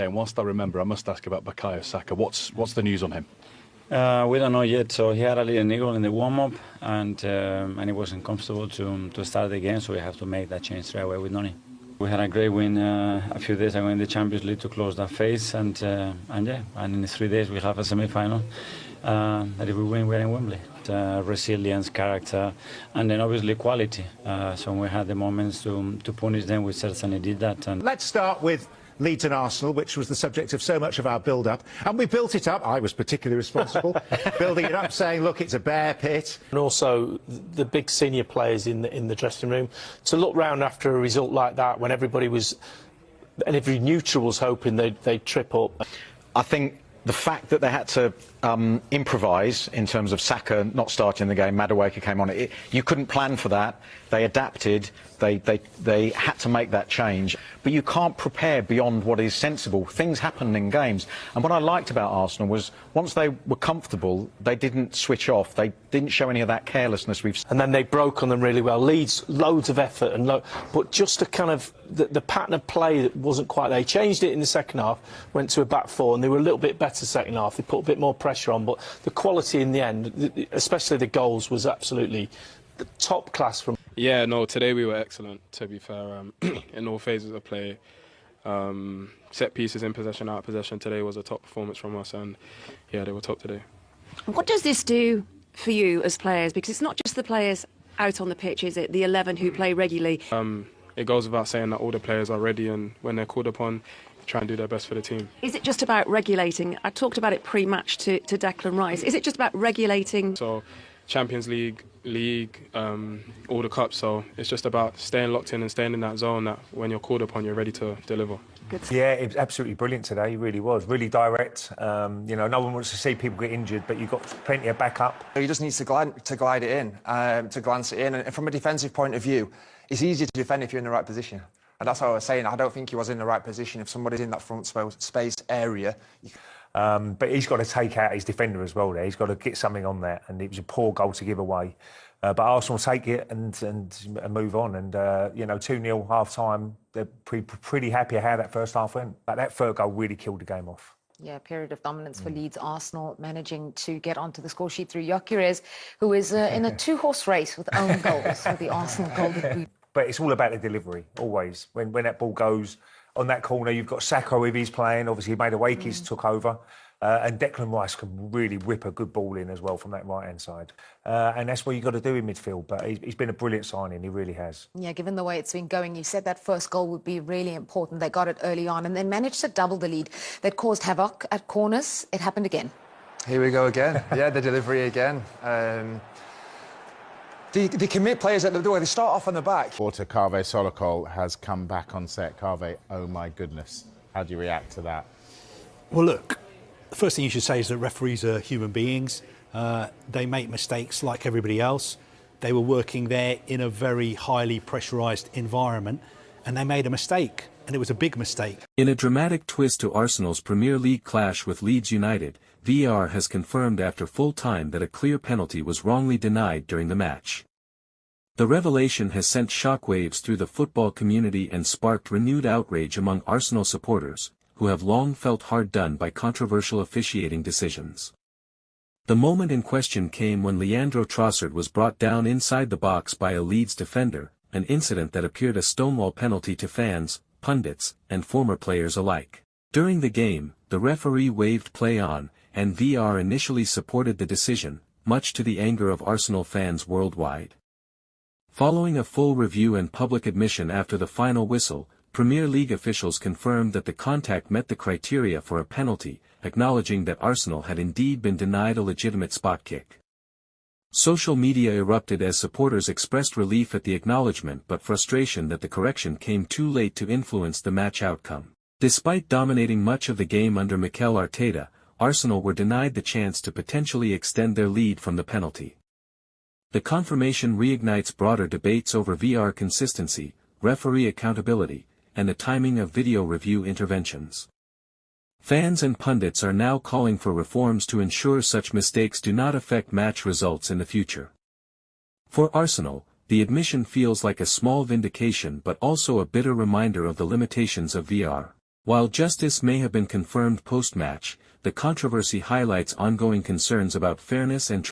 okay. And whilst I remember, I must ask about Bukayo Saka. What's the news on him? We don't know yet. So he had a little niggle in the warm-up, and he wasn't comfortable to start the game. So we have to make that change straight away with Noni. We had a great win a few days ago in the Champions League to close that phase, and in 3 days we have a semi-final. That if we win, we're in Wembley. Resilience, character, and then obviously quality. So when we had the moments to punish them, we certainly did that. And let's start with Leeds and Arsenal, which was the subject of so much of our build-up. And we built it up. I was particularly responsible, building it up, saying, look, it's a bear pit. And also the big senior players in the dressing room. To look round after a result like that, when everybody was, and every neutral was hoping they'd trip up. I think the fact that they had to improvise in terms of Saka not starting the game, Madueke came on, you couldn't plan for that. They adapted, they had to make that change. But you can't prepare beyond what is sensible. Things happen in games. And what I liked about Arsenal was once they were comfortable, they didn't switch off. They didn't show any of that carelessness we've seen. And then they broke on them really well. Leeds, loads of effort, but just a kind of the pattern of play that wasn't quite there. They changed it in the second half, went to a back four, and they were a little bit better second half. They put a bit more pressure on, but the quality in the end, especially the goals, was absolutely top class from. Yeah, no, today we were excellent, to be fair, in all phases of play. Set pieces, in possession, out of possession, today was a top performance from us, and yeah, they were top today. What does this do for you as players? Because it's not just the players out on the pitch, is it? The 11 who play regularly. It goes without saying that all the players are ready, and when they're called upon, try and do their best for the team. Is it just about regulating? I talked about it pre-match to Declan Rice. Is it just about regulating? So, Champions League, all the cups, so it's just about staying locked in and staying in that zone that when you're called upon, you're ready to deliver. Good. Yeah, it was absolutely brilliant today, he really was. Really direct. You know, no one wants to see people get injured, but you've got plenty of backup. He just needs to glide it in, to glance it in. And from a defensive point of view, it's easier to defend if you're in the right position. And that's what I was saying. I don't think he was in the right position. If somebody's in that front space area... but he's got to take out his defender as well there. He's got to get something on that, and it was a poor goal to give away. But Arsenal take it and move on. And, you know, 2-0 half-time, they're pretty happy how that first half went. But that third goal really killed the game off. Yeah, period of dominance for Leeds. Arsenal managing to get onto the score sheet through Gyökeres, who is in a two-horse race with own goals for the Arsenal Golden Boot. But it's all about the delivery, always. When that ball goes on that corner, you've got Saka if he's playing. Obviously, Madueke took over. And Declan Rice can really whip a good ball in as well from that right-hand side. And that's what you've got to do in midfield. But he's been a brilliant signing, he really has. Yeah, given the way it's been going, you said that first goal would be really important. They got it early on and then managed to double the lead. That caused havoc at corners. It happened again. Here we go again. Yeah, the delivery again. They commit players at the door. They start off on the back. Water Kaveh Solokol has come back on set. Kaveh, oh my goodness. How do you react to that? Well, look, the first thing you should say is that referees are human beings. They make mistakes like everybody else. They were working there in a very highly pressurised environment, and they made a mistake, and it was a big mistake. In a dramatic twist to Arsenal's Premier League clash with Leeds United, VAR has confirmed after full time that a clear penalty was wrongly denied during the match. The revelation has sent shockwaves through the football community and sparked renewed outrage among Arsenal supporters, who have long felt hard done by controversial officiating decisions. The moment in question came when Leandro Trossard was brought down inside the box by a Leeds defender, an incident that appeared a stonewall penalty to fans, pundits, and former players alike. During the game, the referee waved play on, and VAR initially supported the decision, much to the anger of Arsenal fans worldwide. Following a full review and public admission after the final whistle, Premier League officials confirmed that the contact met the criteria for a penalty, acknowledging that Arsenal had indeed been denied a legitimate spot kick. Social media erupted as supporters expressed relief at the acknowledgement but frustration that the correction came too late to influence the match outcome. Despite dominating much of the game under Mikel Arteta, Arsenal were denied the chance to potentially extend their lead from the penalty. The confirmation reignites broader debates over VAR consistency, referee accountability, and the timing of video review interventions. Fans and pundits are now calling for reforms to ensure such mistakes do not affect match results in the future. For Arsenal, the admission feels like a small vindication but also a bitter reminder of the limitations of VAR. While justice may have been confirmed post-match, the controversy highlights ongoing concerns about fairness and